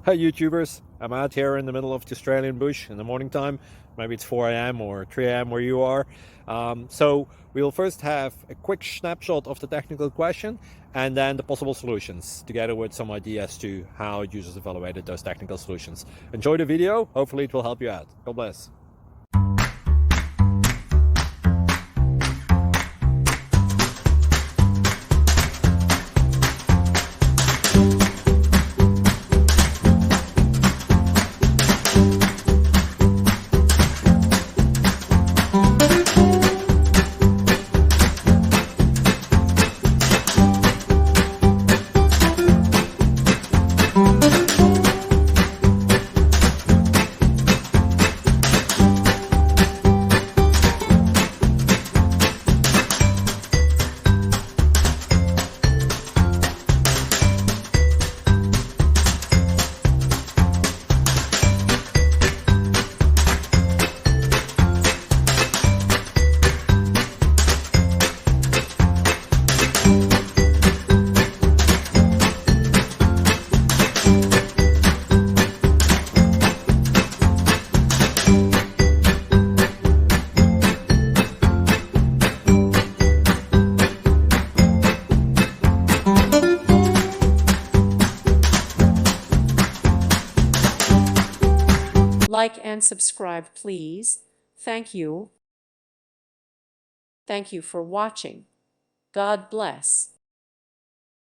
Hi YouTubers, I'm out here in the middle of the Australian bush in the morning time. Maybe it's 4 a.m. or 3 a.m. where you are. So we'll first have a quick snapshot of the technical question and then the possible solutions, together with some ideas to how users evaluated those technical solutions. Enjoy the video, hopefully it will help you out. God bless. Like and subscribe, please. Thank you. Thank you for watching. God bless.